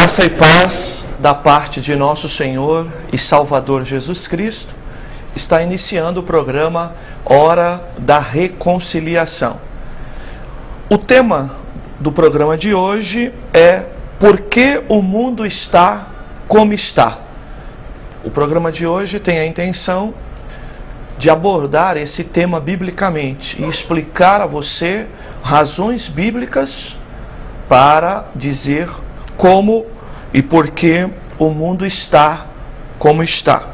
Graça e paz da parte de nosso Senhor e Salvador Jesus Cristo. Está iniciando o programa Hora da Reconciliação. O tema do programa de hoje é Por que o mundo está como está? O programa de hoje tem a intenção de abordar esse tema biblicamente e explicar a você razões bíblicas para dizer como e por que o mundo está como está.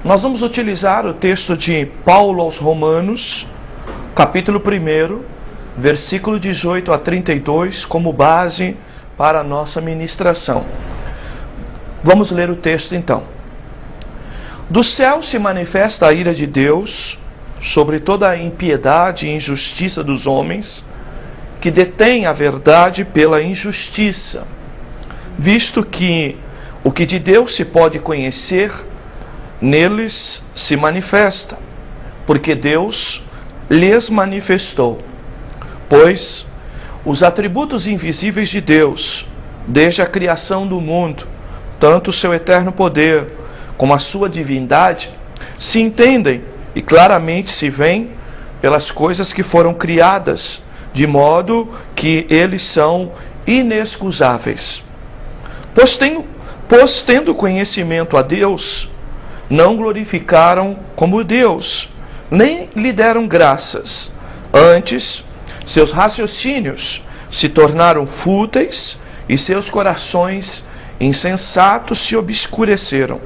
Nós vamos utilizar o texto de Paulo aos Romanos, capítulo 1, versículo 18 a 32, como base para a nossa ministração. Vamos ler o texto então. Do céu se manifesta a ira de Deus sobre toda a impiedade e injustiça dos homens, que detêm a verdade pela injustiça, visto que o que de Deus se pode conhecer, neles se manifesta, porque Deus lhes manifestou. Pois os atributos invisíveis de Deus, desde a criação do mundo, tanto o seu eterno poder como a sua divindade, se entendem e claramente se veem pelas coisas que foram criadas, de modo que eles são inexcusáveis. Pois tendo conhecimento a Deus, não glorificaram como Deus, nem lhe deram graças. Antes, seus raciocínios se tornaram fúteis e seus corações insensatos se obscureceram.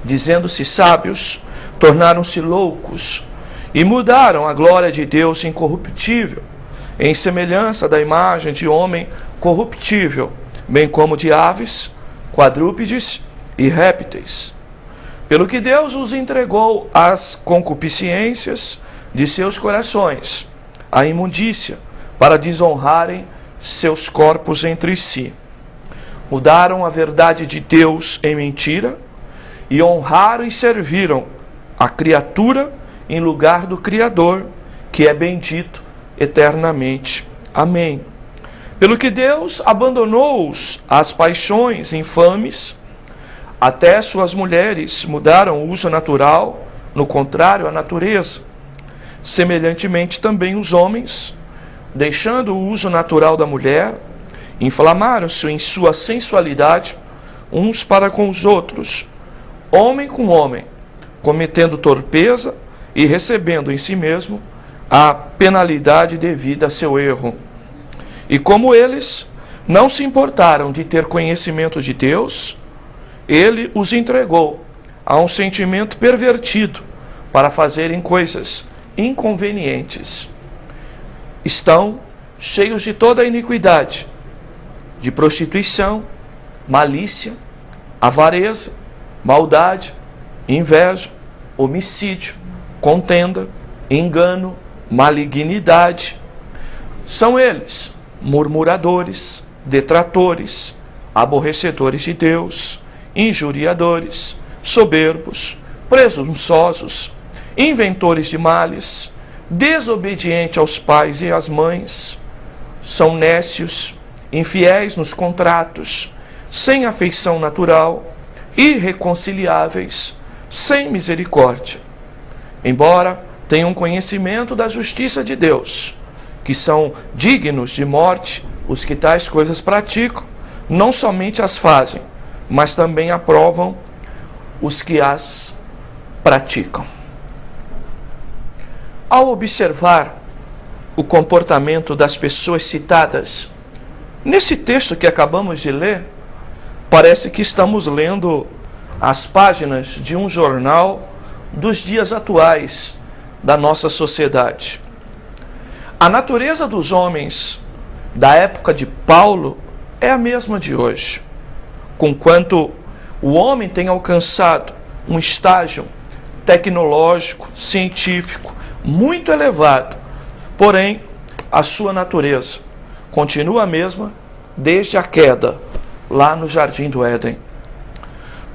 Dizendo-se sábios, tornaram-se loucos e mudaram a glória de Deus incorruptível, em semelhança da imagem de homem corruptível, bem como de aves, quadrúpedes e répteis. Pelo que Deus os entregou às concupiscências de seus corações, à imundícia, para desonrarem seus corpos entre si. Mudaram a verdade de Deus em mentira, e honraram e serviram a criatura em lugar do Criador, que é bendito eternamente. Amém. Pelo que Deus abandonou-os às paixões infames, até suas mulheres mudaram o uso natural, no contrário à natureza. Semelhantemente também os homens, deixando o uso natural da mulher, inflamaram-se em sua sensualidade uns para com os outros, homem com homem, cometendo torpeza e recebendo em si mesmo a penalidade devida a seu erro. E como eles não se importaram de ter conhecimento de Deus, ele os entregou a um sentimento pervertido para fazerem coisas inconvenientes. Estão cheios de toda a iniquidade, de prostituição, malícia, avareza, maldade, inveja, homicídio, contenda, engano, malignidade. São eles murmuradores, detratores, aborrecedores de Deus, injuriadores, soberbos, presunçosos, inventores de males, desobedientes aos pais e às mães. São nécios, infiéis nos contratos, sem afeição natural, irreconciliáveis, sem misericórdia. Embora tenham conhecimento da justiça de Deus, que são dignos de morte os que tais coisas praticam, não somente as fazem, mas também aprovam os que as praticam. Ao observar o comportamento das pessoas citadas nesse texto que acabamos de ler, parece que estamos lendo as páginas de um jornal dos dias atuais da nossa sociedade. A natureza dos homens da época de Paulo é a mesma de hoje, conquanto o homem tem alcançado um estágio tecnológico, científico, muito elevado, porém, a sua natureza continua a mesma desde a queda, lá no Jardim do Éden.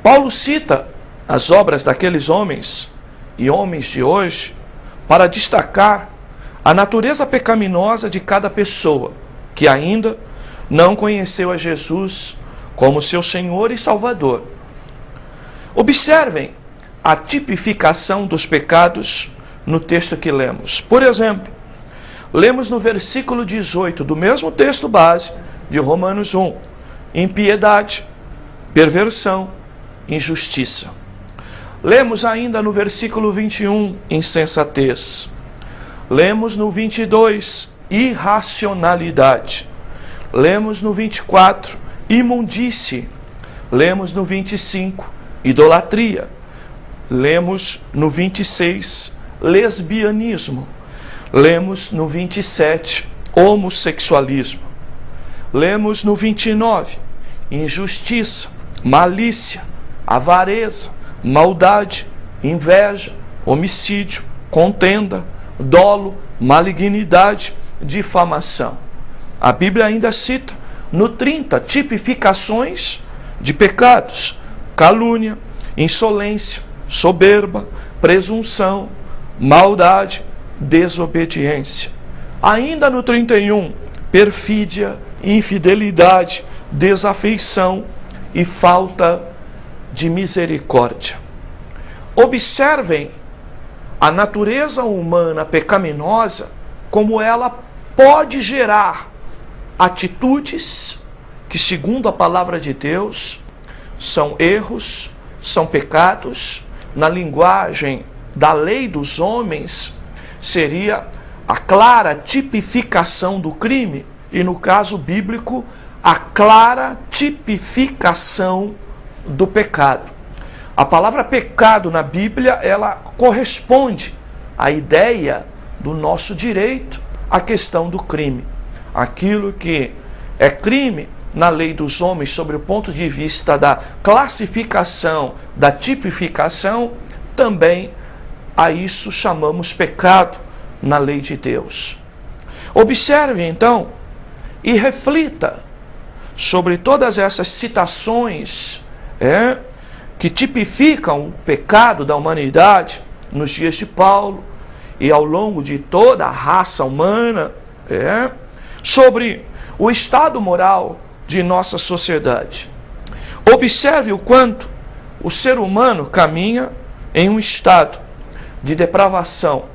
Paulo cita as obras daqueles homens e homens de hoje para destacar a natureza pecaminosa de cada pessoa que ainda não conheceu a Jesus como seu Senhor e Salvador. Observem a tipificação dos pecados no texto que lemos. Por exemplo, lemos no versículo 18 do mesmo texto base de Romanos 1, impiedade, perversão, injustiça. Lemos ainda no versículo 21, insensatez. Lemos no 22, irracionalidade. Lemos no 24, imundície. Lemos no 25, idolatria. Lemos no 26, lesbianismo. Lemos no 27, homossexualismo. Lemos no 29, injustiça, malícia, avareza, maldade, inveja, homicídio, contenda, dolo, malignidade, difamação. A Bíblia ainda cita no 30 tipificações de pecados: calúnia, insolência, soberba, presunção, maldade, desobediência. Ainda no 31, perfídia, infidelidade, desafeição e falta de misericórdia. Observem a natureza humana pecaminosa, como ela pode gerar atitudes que, segundo a palavra de Deus, são erros, são pecados. Na linguagem da lei dos homens, seria a clara tipificação do crime, e no caso bíblico, a clara tipificação do pecado. A palavra pecado na Bíblia, ela corresponde à ideia do nosso direito à questão do crime. Aquilo que é crime na lei dos homens, sobre o ponto de vista da classificação, da tipificação, também a isso chamamos pecado na lei de Deus. Observe então e reflita sobre todas essas citações que tipificam o pecado da humanidade nos dias de Paulo e ao longo de toda a raça humana, sobre o estado moral de nossa sociedade. Observe o quanto o ser humano caminha em um estado de depravação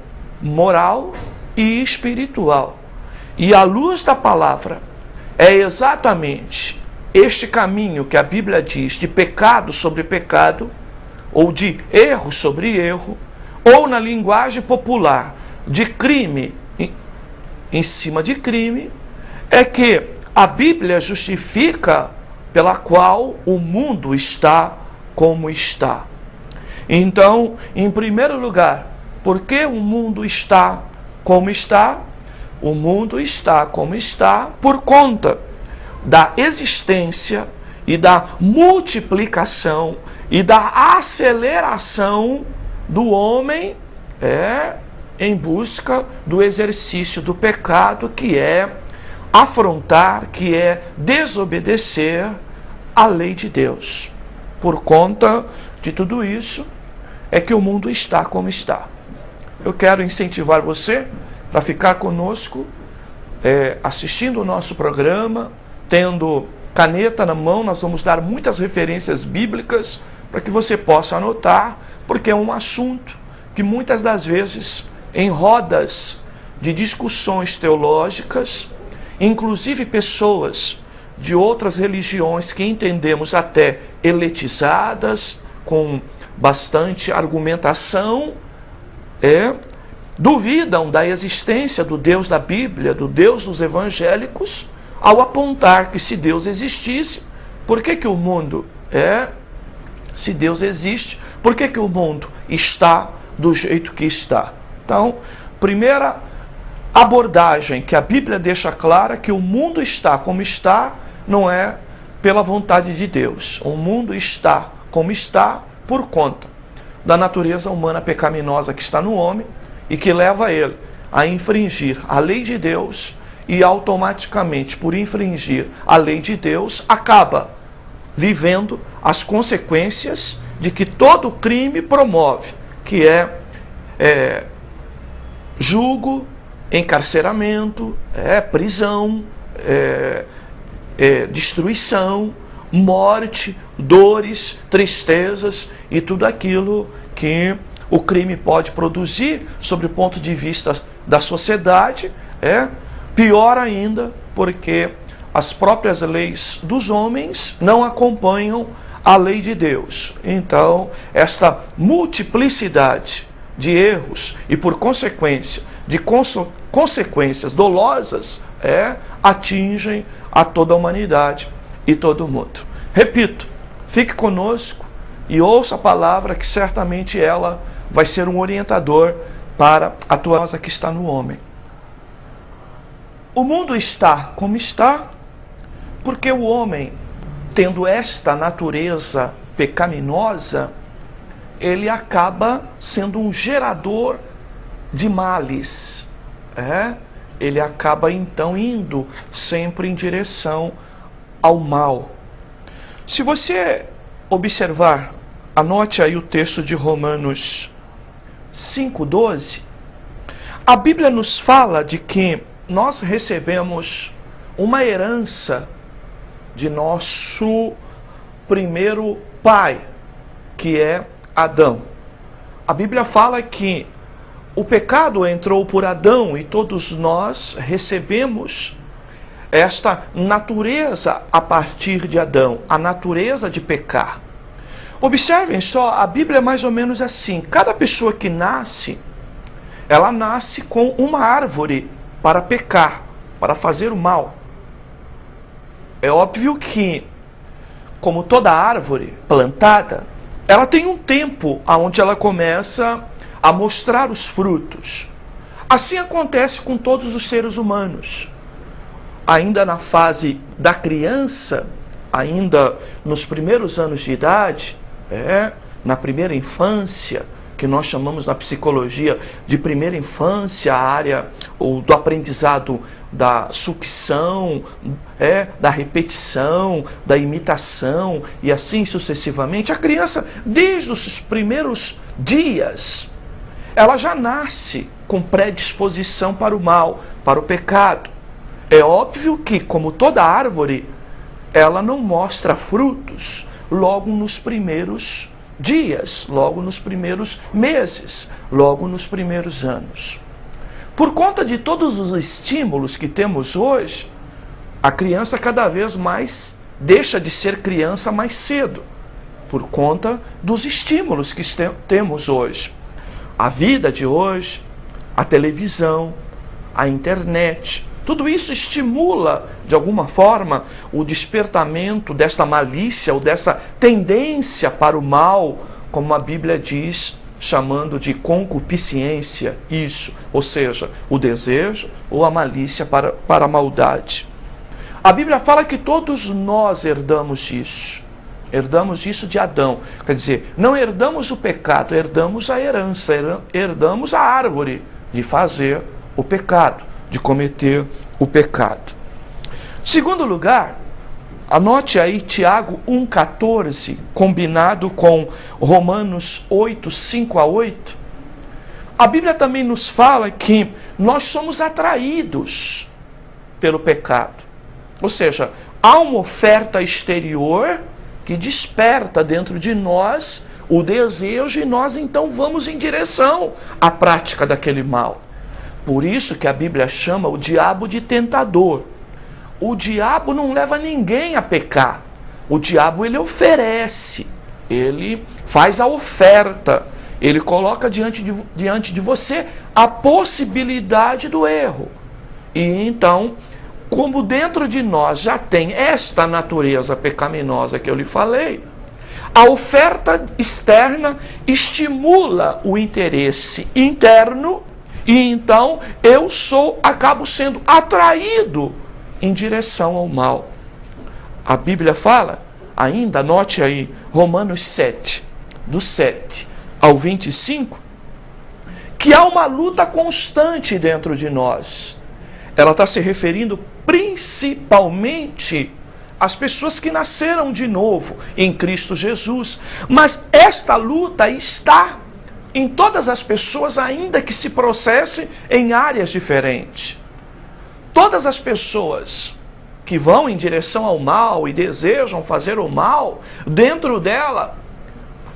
moral e espiritual. E à luz da palavra, é exatamente este caminho que a Bíblia diz de pecado sobre pecado, ou de erro sobre erro, ou na linguagem popular, de crime em cima de crime, é que a Bíblia justifica pela qual o mundo está como está. Então, em primeiro lugar, por que o mundo está como está? O mundo está como está por conta da existência e da multiplicação e da aceleração do homem em busca do exercício do pecado, que é afrontar, que é desobedecer à lei de Deus. Por conta de tudo isso, é que o mundo está como está. Eu quero incentivar você para ficar conosco, assistindo o nosso programa, tendo caneta na mão. Nós vamos dar muitas referências bíblicas para que você possa anotar, porque é um assunto que muitas das vezes, em rodas de discussões teológicas, inclusive pessoas de outras religiões que entendemos até elitizadas, com bastante argumentação, duvidam da existência do Deus da Bíblia, do Deus dos evangélicos, ao apontar que, se Deus existisse, por que o mundo se Deus existe, por que o mundo está do jeito que está? Então, primeira abordagem que a Bíblia deixa clara, que o mundo está como está, não é pela vontade de Deus. O mundo está como está por conta da natureza humana pecaminosa que está no homem e que leva ele a infringir a lei de Deus, e automaticamente, por infringir a lei de Deus, acaba vivendo as consequências de que todo crime promove, que é julgo, encarceramento, prisão, destruição, morte, dores, tristezas e tudo aquilo que o crime pode produzir sobre o ponto de vista da sociedade. Pior ainda, porque as próprias leis dos homens não acompanham a lei de Deus. Então, esta multiplicidade de erros e, por consequência, de consequências dolosas, atingem a toda a humanidade e todo mundo. Repito, fique conosco e ouça a palavra, que certamente ela vai ser um orientador para a tua casa que está no homem. O mundo está como está, porque o homem, tendo esta natureza pecaminosa, ele acaba sendo um gerador de males. Ele acaba então indo sempre em direção ao mal. Se você observar, anote aí o texto de Romanos 5,12, a Bíblia nos fala de que nós recebemos uma herança de nosso primeiro pai, que é Adão. A Bíblia fala que o pecado entrou por Adão e todos nós recebemos esta natureza a partir de Adão, a natureza de pecar. Observem só, a Bíblia é mais ou menos assim: cada pessoa que nasce, ela nasce com uma árvore para pecar, para fazer o mal. É óbvio que, como toda árvore plantada, ela tem um tempo onde ela começa a mostrar os frutos. Assim acontece com todos os seres humanos. Ainda na fase da criança, ainda nos primeiros anos de idade, na primeira infância, que nós chamamos na psicologia de primeira infância, a área do aprendizado da sucção, da repetição, da imitação e assim sucessivamente. A criança, desde os primeiros dias, ela já nasce com predisposição para o mal, para o pecado. É óbvio que, como toda árvore, ela não mostra frutos logo nos primeiros dias, logo nos primeiros meses, logo nos primeiros anos. Por conta de todos os estímulos que temos hoje, a criança cada vez mais deixa de ser criança mais cedo, por conta dos estímulos que temos hoje. A vida de hoje, a televisão, a internet, tudo isso estimula, de alguma forma, o despertamento desta malícia ou dessa tendência para o mal, como a Bíblia diz, chamando de concupiscência, isso, ou seja, o desejo ou a malícia para a maldade. A Bíblia fala que todos nós herdamos isso. Herdamos isso de Adão. Quer dizer, não herdamos o pecado, herdamos a herança, herdamos a árvore de fazer o pecado, de cometer o pecado. Segundo lugar, anote aí Tiago 1,14, combinado com Romanos 8, 5-8. A Bíblia também nos fala que nós somos atraídos pelo pecado. Ou seja, há uma oferta exterior que desperta dentro de nós o desejo e nós então vamos em direção à prática daquele mal. Por isso que a Bíblia chama o diabo de tentador. O diabo não leva ninguém a pecar. O diabo, ele oferece, ele faz a oferta, ele coloca diante de você a possibilidade do erro. E então, como dentro de nós já tem esta natureza pecaminosa que eu lhe falei, a oferta externa estimula o interesse interno e então eu acabo sendo atraído em direção ao mal. A Bíblia fala, ainda, anote aí, Romanos 7, do 7 ao 25, que há uma luta constante dentro de nós. Ela está se referindo principalmente às pessoas que nasceram de novo em Cristo Jesus. Mas esta luta está em todas as pessoas, ainda que se processe em áreas diferentes. Todas as pessoas que vão em direção ao mal e desejam fazer o mal, dentro dela,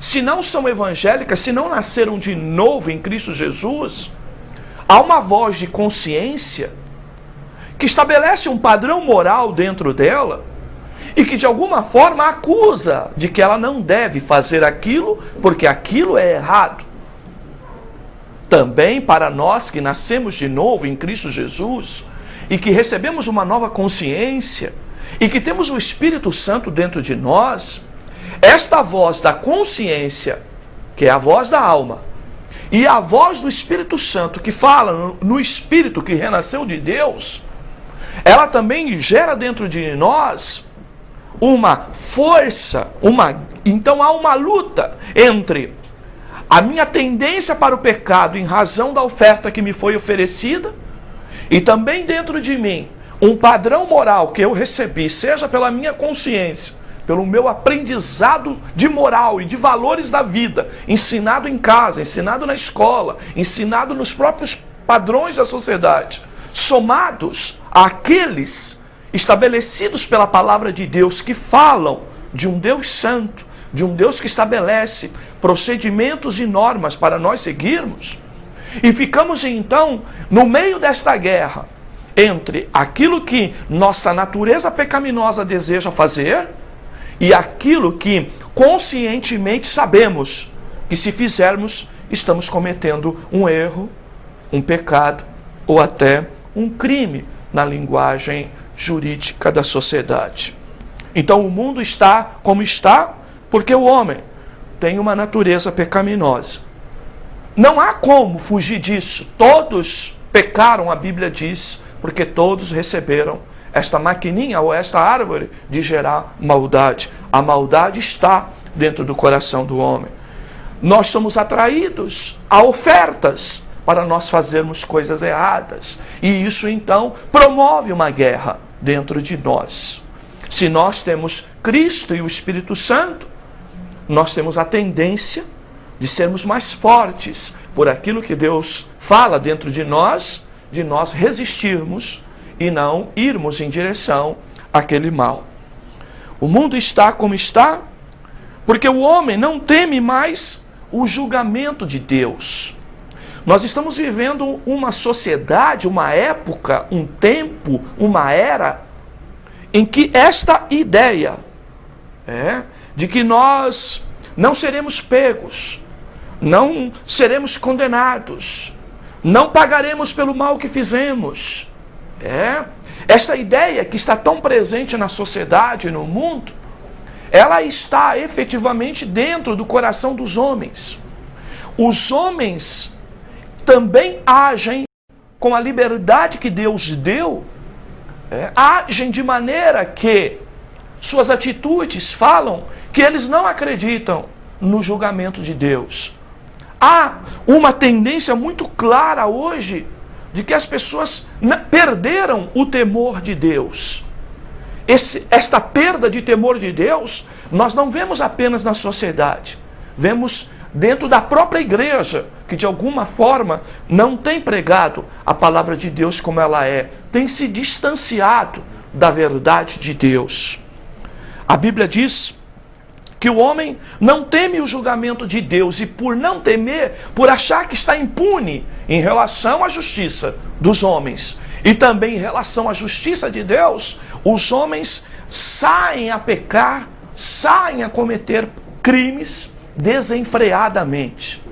se não são evangélicas, se não nasceram de novo em Cristo Jesus, há uma voz de consciência que estabelece um padrão moral dentro dela e que de alguma forma acusa de que ela não deve fazer aquilo porque aquilo é errado. Também para nós que nascemos de novo em Cristo Jesus e que recebemos uma nova consciência e que temos o Espírito Santo dentro de nós, esta voz da consciência, que é a voz da alma, e a voz do Espírito Santo, que fala no Espírito que renasceu de Deus, ela também gera dentro de nós uma força, então há uma luta entre a minha tendência para o pecado em razão da oferta que me foi oferecida, e também dentro de mim um padrão moral que eu recebi, seja pela minha consciência, pelo meu aprendizado de moral e de valores da vida, ensinado em casa, ensinado na escola, ensinado nos próprios padrões da sociedade, somados àqueles estabelecidos pela palavra de Deus, que falam de um Deus santo, de um Deus que estabelece procedimentos e normas para nós seguirmos, e ficamos então no meio desta guerra entre aquilo que nossa natureza pecaminosa deseja fazer e aquilo que conscientemente sabemos que, se fizermos, estamos cometendo um erro, um pecado ou até um crime na linguagem jurídica da sociedade. Então o mundo está como está porque o homem tem uma natureza pecaminosa. Não há como fugir disso. Todos pecaram, a Bíblia diz, porque todos receberam esta maquininha ou esta árvore de gerar maldade. A maldade está dentro do coração do homem. Nós somos atraídos a ofertas para nós fazermos coisas erradas. E isso então promove uma guerra dentro de nós. Se nós temos Cristo e o Espírito Santo, nós temos a tendência de sermos mais fortes por aquilo que Deus fala dentro de nós resistirmos e não irmos em direção àquele mal. O mundo está como está porque o homem não teme mais o julgamento de Deus. Nós estamos vivendo uma sociedade, uma época, um tempo, uma era em que esta ideia de que nós não seremos pegos, não seremos condenados, não pagaremos pelo mal que fizemos. Esta ideia que está tão presente na sociedade e no mundo, ela está efetivamente dentro do coração dos homens. Os homens também agem com a liberdade que Deus deu, agem de maneira que suas atitudes falam que eles não acreditam no julgamento de Deus. Há uma tendência muito clara hoje de que as pessoas perderam o temor de Deus. Esta perda de temor de Deus, nós não vemos apenas na sociedade, vemos dentro da própria igreja, que de alguma forma não tem pregado a palavra de Deus como ela é, tem se distanciado da verdade de Deus. A Bíblia diz que o homem não teme o julgamento de Deus, e por não temer, por achar que está impune em relação à justiça dos homens e também em relação à justiça de Deus, os homens saem a pecar, saem a cometer crimes desenfreadamente.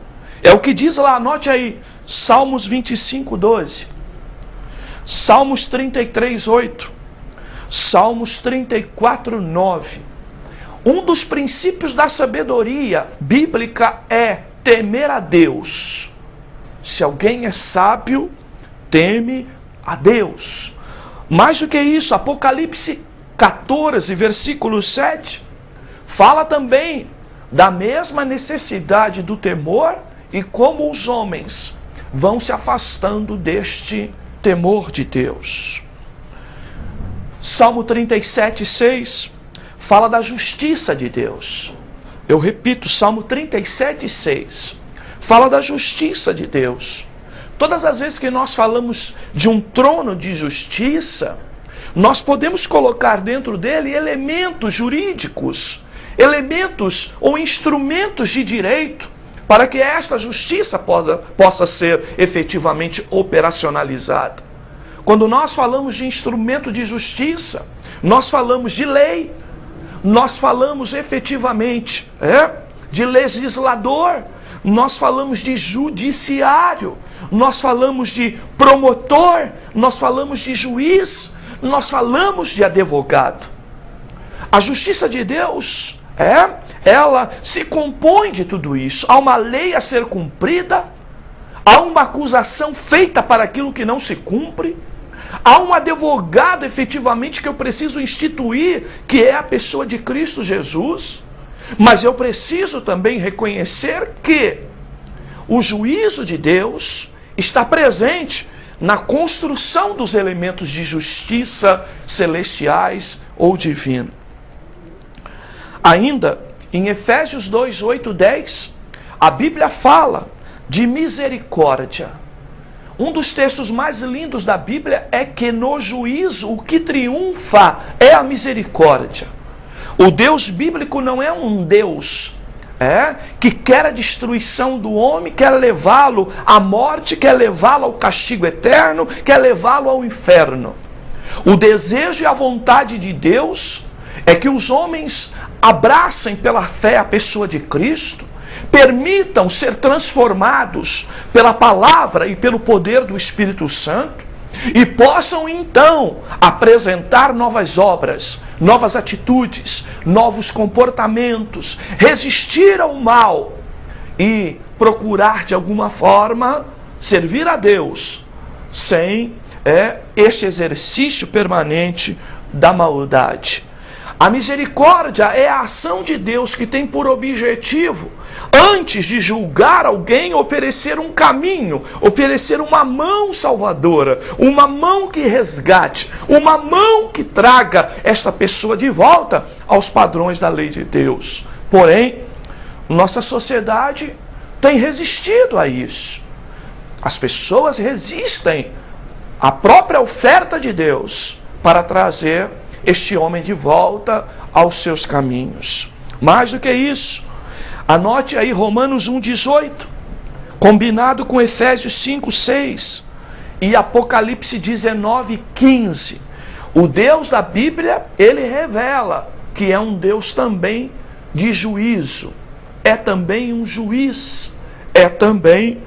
É o que diz lá, anote aí, Salmos 25, 12, Salmos 33, 8, Salmos 34, 9. Um dos princípios da sabedoria bíblica é temer a Deus. Se alguém é sábio, teme a Deus. Mais do que isso, Apocalipse 14, versículo 7, fala também da mesma necessidade do temor e como os homens vão se afastando deste temor de Deus. Salmo 37, 6 fala da justiça de Deus. Eu repito, Salmo 37, 6 fala da justiça de Deus. Todas as vezes que nós falamos de um trono de justiça, nós podemos colocar dentro dele elementos jurídicos, elementos ou instrumentos de direito, para que esta justiça possa ser efetivamente operacionalizada. Quando nós falamos de instrumento de justiça, nós falamos de lei, nós falamos efetivamente de legislador, nós falamos de judiciário, nós falamos de promotor, nós falamos de juiz, nós falamos de advogado. A justiça de Deus, ela se compõe de tudo isso. Há uma lei a ser cumprida, há uma acusação feita para aquilo que não se cumpre, há um advogado efetivamente que eu preciso instituir, que é a pessoa de Cristo Jesus, mas eu preciso também reconhecer que o juízo de Deus está presente na construção dos elementos de justiça celestiais ou divino. Ainda em Efésios 2, 8, 10, a Bíblia fala de misericórdia. Um dos textos mais lindos da Bíblia é que no juízo o que triunfa é a misericórdia. O Deus bíblico não é um Deus que quer a destruição do homem, quer levá-lo à morte, quer levá-lo ao castigo eterno, quer levá-lo ao inferno. O desejo e a vontade de Deus é que os homens abracem pela fé a pessoa de Cristo, permitam ser transformados pela palavra e pelo poder do Espírito Santo, e possam então apresentar novas obras, novas atitudes, novos comportamentos, resistir ao mal e procurar de alguma forma servir a Deus sem este exercício permanente da maldade. A misericórdia é a ação de Deus que tem por objetivo, antes de julgar alguém, oferecer um caminho, oferecer uma mão salvadora, uma mão que resgate, uma mão que traga esta pessoa de volta aos padrões da lei de Deus. Porém, nossa sociedade tem resistido a isso. As pessoas resistem à própria oferta de Deus para trazer este homem de volta aos seus caminhos. Mais do que isso, anote aí Romanos 1,18, combinado com Efésios 5,6 e Apocalipse 19,15. O Deus da Bíblia, ele revela que é um Deus também de juízo, é também um juiz, é também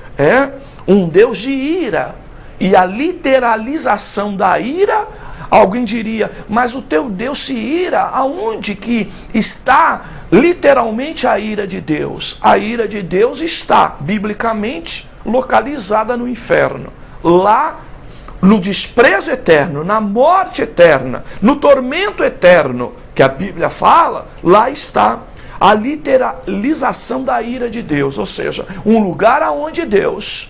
um Deus de ira. E a literalização da ira, alguém diria, mas o teu Deus se ira, aonde que está literalmente a ira de Deus? A ira de Deus está, biblicamente, localizada no inferno. Lá, no desprezo eterno, na morte eterna, no tormento eterno, que a Bíblia fala, lá está a literalização da ira de Deus. Ou seja, um lugar aonde Deus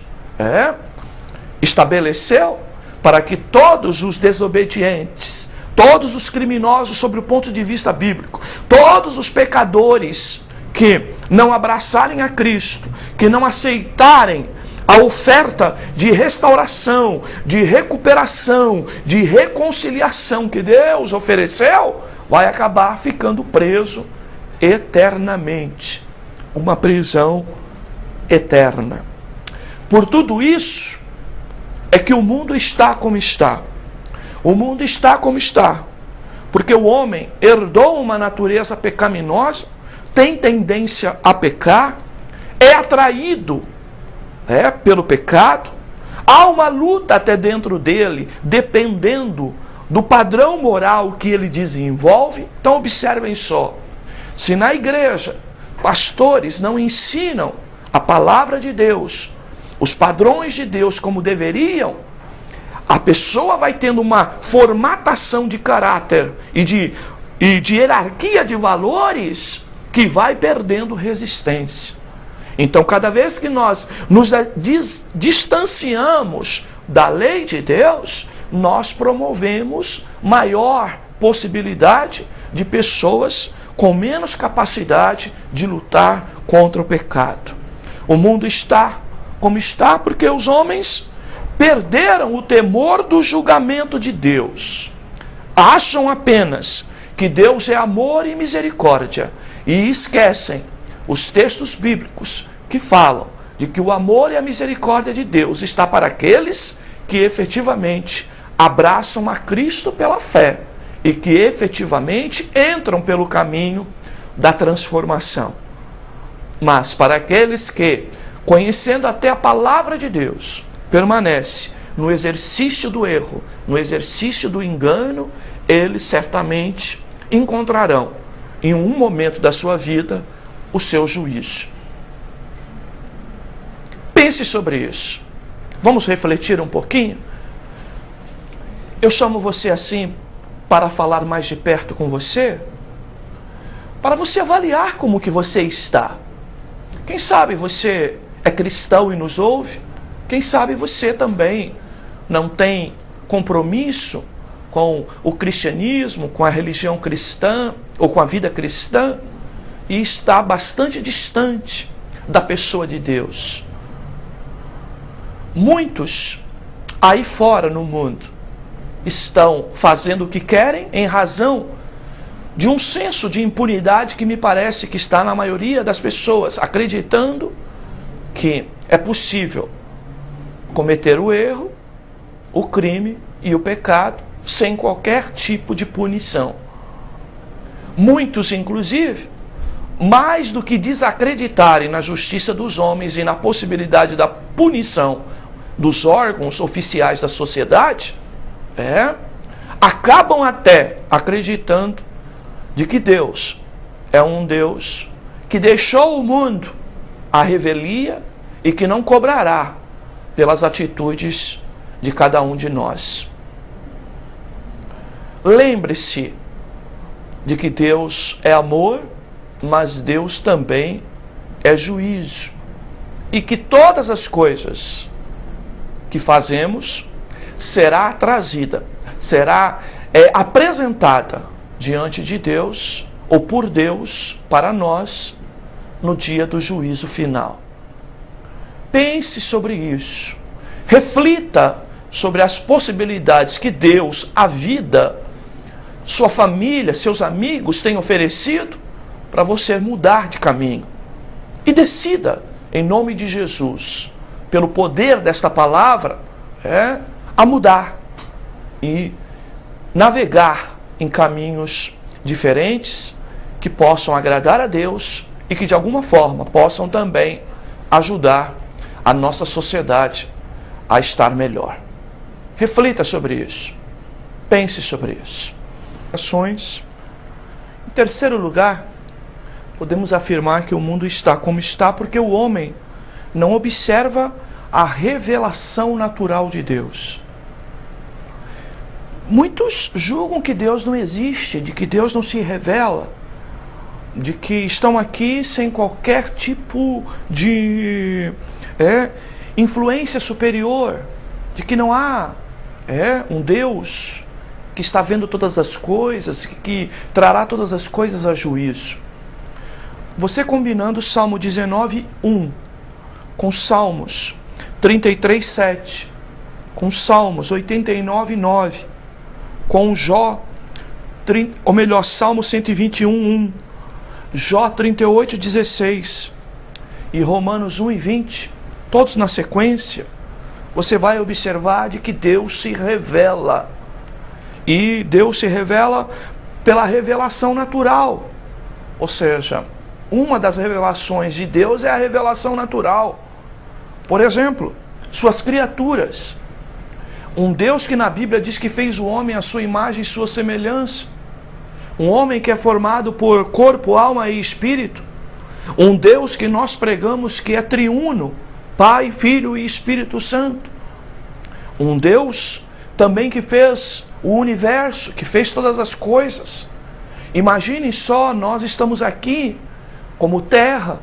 estabeleceu para que todos os desobedientes, todos os criminosos sob o ponto de vista bíblico, todos os pecadores que não abraçarem a Cristo, que não aceitarem a oferta de restauração, de recuperação, de reconciliação que Deus ofereceu, vai acabar ficando preso eternamente. Uma prisão eterna. Por tudo isso, é que o mundo está como está. O mundo está como está, porque o homem herdou uma natureza pecaminosa, tem tendência a pecar, é atraído pelo pecado, há uma luta até dentro dele, dependendo do padrão moral que ele desenvolve. Então observem só, se na igreja pastores não ensinam a palavra de Deus, os padrões de Deus como deveriam, a pessoa vai tendo uma formatação de caráter e de hierarquia de valores que vai perdendo resistência. Então, cada vez que nós nos distanciamos da lei de Deus, nós promovemos maior possibilidade de pessoas com menos capacidade de lutar contra o pecado. O mundo está como está porque os homens perderam o temor do julgamento de Deus. acham apenas que Deus é amor e misericórdia e esquecem os textos bíblicos que falam de que o amor e a misericórdia de Deus está para aqueles que efetivamente abraçam a Cristo pela fé e que efetivamente entram pelo caminho da transformação. Mas para aqueles que, conhecendo até a palavra de Deus, permanece no exercício do erro, no exercício do engano, eles certamente encontrarão, em um momento da sua vida, o seu juízo. Pense sobre isso. Vamos refletir um pouquinho? Eu chamo você assim para falar mais de perto com você, para você avaliar como que você está. Quem sabe você é cristão e nos ouve? Quem sabe você também não tem compromisso com o cristianismo, com a religião cristã ou com a vida cristã e está bastante distante da pessoa de Deus. Muitos aí fora no mundo estão fazendo o que querem em razão de um senso de impunidade que me parece que está na maioria das pessoas, acreditando que é possível cometer o erro, o crime e o pecado sem qualquer tipo de punição. Muitos, inclusive, mais do que desacreditarem na justiça dos homens e na possibilidade da punição dos órgãos oficiais da sociedade, acabam até acreditando de que Deus é um Deus que deixou o mundo à revelia e que não cobrará pelas atitudes de cada um de nós. Lembre-se de que Deus é amor, mas Deus também é juízo. E que todas as coisas que fazemos será trazida, será apresentada diante de Deus ou por Deus para nós no dia do juízo final. Pense sobre isso. Reflita sobre as possibilidades que Deus, a vida, sua família, seus amigos têm oferecido para você mudar de caminho. E decida, em nome de Jesus, pelo poder desta palavra, a mudar e navegar em caminhos diferentes que possam agradar a Deus e que de alguma forma possam também ajudar a nossa sociedade a estar melhor. Reflita sobre isso. Pense sobre isso. Em terceiro lugar, podemos afirmar que o mundo está como está porque o homem não observa a revelação natural de Deus. Muitos julgam que Deus não existe, de que Deus não se revela, de que estão aqui sem qualquer tipo de influência superior, de que não há um Deus que está vendo todas as coisas, que trará todas as coisas a juízo. Você combinando o Salmo 19:1 com Salmos 33:7, com Salmos 89:9, com Salmo 121:1, Jó 38:16 e Romanos 1:20, todos na sequência, você vai observar de que Deus se revela. E Deus se revela pela revelação natural. Ou seja, uma das revelações de Deus é a revelação natural. Por exemplo, suas criaturas. Um Deus que na Bíblia diz que fez o homem à sua imagem e sua semelhança. Um homem que é formado por corpo, alma e espírito. Um Deus que nós pregamos que é triuno, Pai, Filho e Espírito Santo. Um Deus também que fez o universo, que fez todas as coisas. Imaginem só, nós estamos aqui como terra,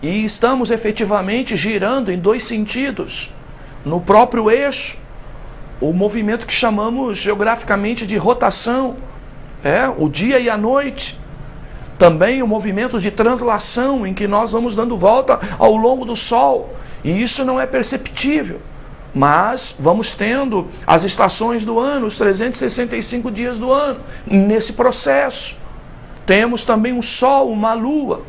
e estamos efetivamente girando em dois sentidos, no próprio eixo, o movimento que chamamos geograficamente de rotação, o dia e a noite. Também o movimento de translação, em que nós vamos dando volta ao longo do Sol, e isso não é perceptível. Mas vamos tendo as estações do ano, os 365 dias do ano, nesse processo. Temos também um sol, uma lua,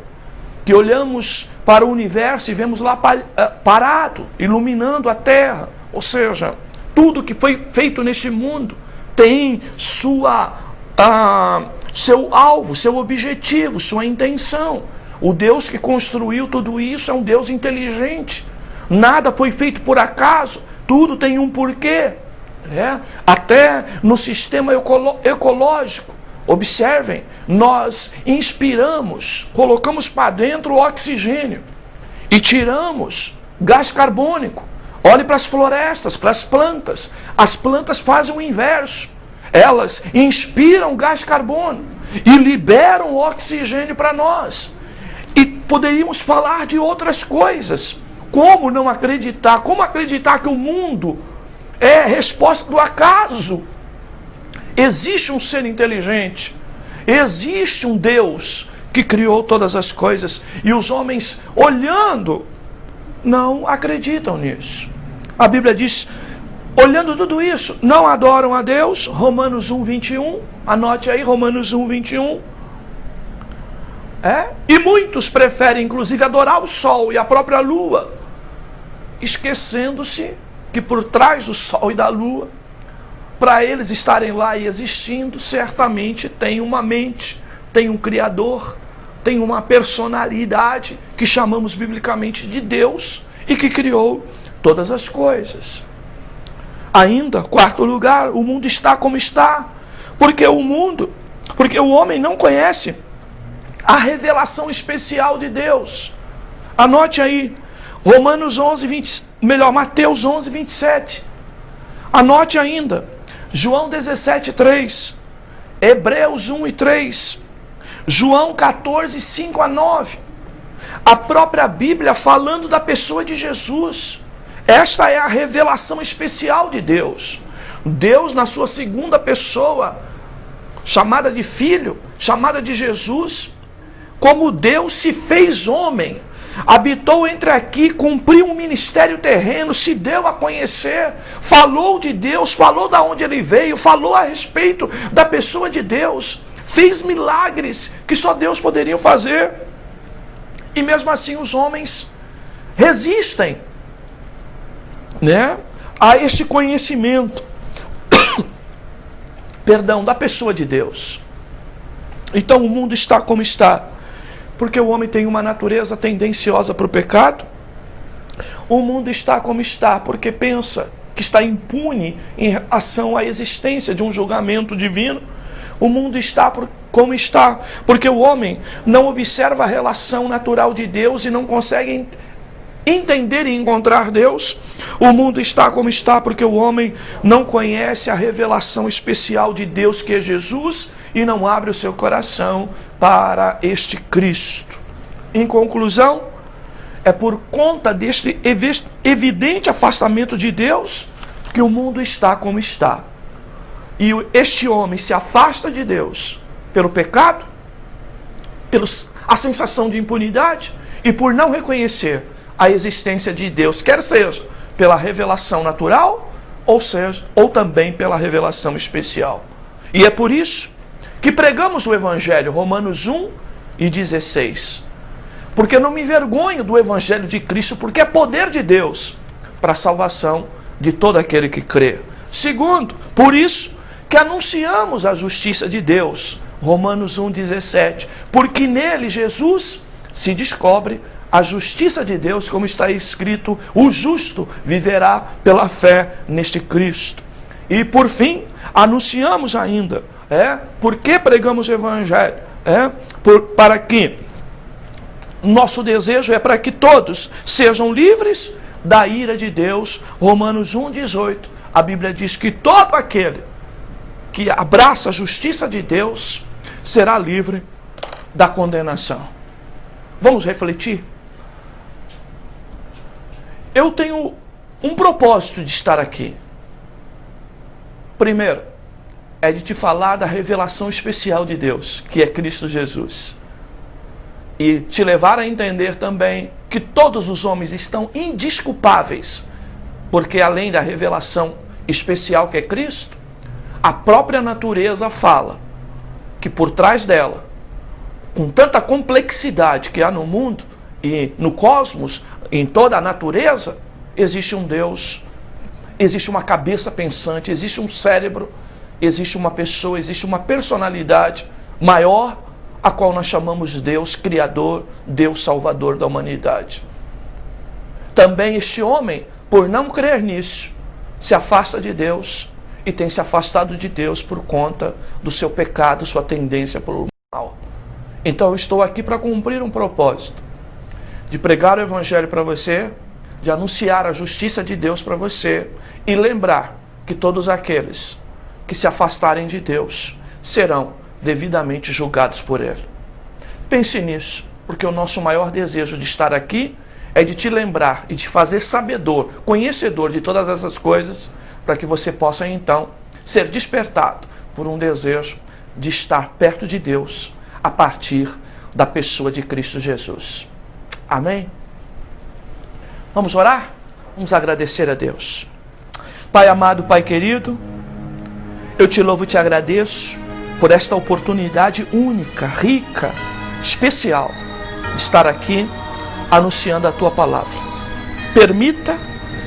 que olhamos para o universo e vemos lá parado, iluminando a Terra. Ou seja, tudo que foi feito neste mundo tem seu alvo, seu objetivo, sua intenção. O Deus que construiu tudo isso é um Deus inteligente. Nada foi feito por acaso, tudo tem um porquê. Até no sistema ecológico, observem, nós inspiramos, colocamos para dentro o oxigênio e tiramos gás carbônico. Olhe para as florestas, para as plantas. As plantas fazem o inverso. Elas inspiram gás carbono e liberam o oxigênio para nós. E poderíamos falar de outras coisas. Como não acreditar? Como acreditar que o mundo é resposta do acaso? Existe um ser inteligente. Existe um Deus que criou todas as coisas. E os homens, olhando, não acreditam nisso. A Bíblia diz, olhando tudo isso, não adoram a Deus. Romanos 1, 21. Anote aí, Romanos 1, 21. E muitos preferem, inclusive, adorar o sol e a própria lua, esquecendo-se que por trás do sol e da lua, para eles estarem lá e existindo, certamente tem uma mente, tem um Criador, tem uma personalidade que chamamos biblicamente de Deus e que criou todas as coisas. Ainda, quarto lugar, o mundo está como está, porque o homem não conhece a revelação especial de Deus. Anote aí, Mateus 11, 27. Anote ainda, João 17, 3. Hebreus 1 e 3. João 14, 5 a 9. A própria Bíblia falando da pessoa de Jesus. Esta é a revelação especial de Deus. Deus, na sua segunda pessoa, chamada de Filho, chamada de Jesus, como Deus se fez homem, habitou entre aqui, cumpriu um ministério terreno, se deu a conhecer, falou de Deus, falou de onde ele veio, falou a respeito da pessoa de Deus, fez milagres que só Deus poderia fazer. E mesmo assim os homens resistem, a este conhecimento da pessoa de Deus. Então o mundo está como está, porque o homem tem uma natureza tendenciosa para o pecado. O mundo está como está, porque pensa que está impune em relação à existência de um julgamento divino. O mundo está como está, porque o homem não observa a relação natural de Deus e não consegue entender e encontrar Deus. O mundo está como está, porque o homem não conhece a revelação especial de Deus, que é Jesus, e não abre o seu coração para este Cristo. Em conclusão, é por conta deste evidente afastamento de Deus que o mundo está como está. E este homem se afasta de Deus pelo pecado, pela sensação de impunidade e por não reconhecer a existência de Deus, quer seja pela revelação natural, ou também pela revelação especial. E é por isso que pregamos o Evangelho, Romanos 1 e 16. Porque não me envergonho do Evangelho de Cristo, porque é poder de Deus para a salvação de todo aquele que crê. Segundo, por isso que anunciamos a justiça de Deus, Romanos 1, 17. Porque nele, Jesus, se descobre a justiça de Deus, como está escrito, o justo viverá pela fé neste Cristo. E por fim, anunciamos ainda, porque pregamos o Evangelho, para que nosso desejo é para que todos sejam livres da ira de Deus. Romanos 1, 18, a Bíblia diz que todo aquele que abraça a justiça de Deus será livre da condenação. Vamos refletir? Eu tenho um propósito de estar aqui. Primeiro, é de te falar da revelação especial de Deus, que é Cristo Jesus. E te levar a entender também que todos os homens estão indesculpáveis Porque além da revelação especial que é Cristo, a própria natureza fala que por trás dela, com tanta complexidade que há no mundo e no cosmos, em toda a natureza, existe um Deus, existe uma cabeça pensante, existe um cérebro, existe uma pessoa, existe uma personalidade maior, a qual nós chamamos de Deus Criador, Deus Salvador da humanidade. Também este homem, por não crer nisso, se afasta de Deus e tem se afastado de Deus por conta do seu pecado, sua tendência para o mal. Então eu estou aqui para cumprir um propósito, de pregar o Evangelho para você, de anunciar a justiça de Deus para você e lembrar que todos aqueles que se afastarem de Deus serão devidamente julgados por Ele. Pense nisso, porque o nosso maior desejo de estar aqui é de te lembrar e de fazer sabedor, conhecedor de todas essas coisas, para que você possa então ser despertado por um desejo de estar perto de Deus a partir da pessoa de Cristo Jesus. Amém? Vamos orar? Vamos agradecer a Deus. Pai amado, Pai querido, eu te louvo e te agradeço por esta oportunidade única, rica, especial, de estar aqui anunciando a Tua palavra. Permita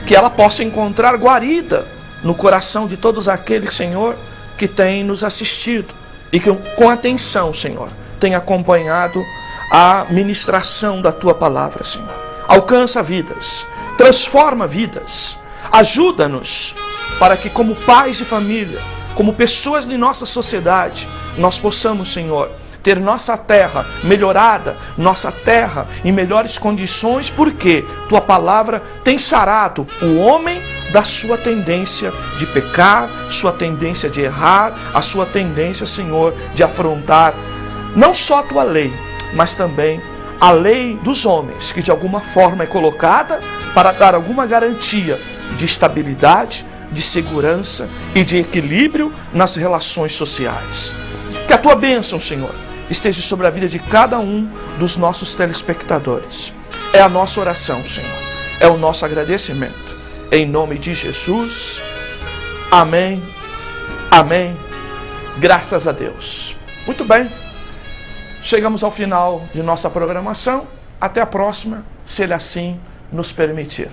que ela possa encontrar guarida no coração de todos aqueles, Senhor, que têm nos assistido e que com atenção, Senhor, têm acompanhado a ministração da Tua palavra, Senhor. Alcança vidas, transforma vidas, ajuda-nos para que como pais de família, como pessoas de nossa sociedade, nós possamos, Senhor, ter nossa terra melhorada, nossa terra em melhores condições, porque Tua palavra tem sarado o homem da sua tendência de pecar, sua tendência de errar, a sua tendência, Senhor, de afrontar não só a Tua lei, mas também a lei dos homens, que de alguma forma é colocada para dar alguma garantia de estabilidade, de segurança e de equilíbrio nas relações sociais. Que a Tua bênção, Senhor, esteja sobre a vida de cada um dos nossos telespectadores. É a nossa oração, Senhor. É o nosso agradecimento. Em nome de Jesus. Amém. Amém. Graças a Deus. Muito bem. Chegamos ao final de nossa programação. Até a próxima, se Ele assim nos permitir.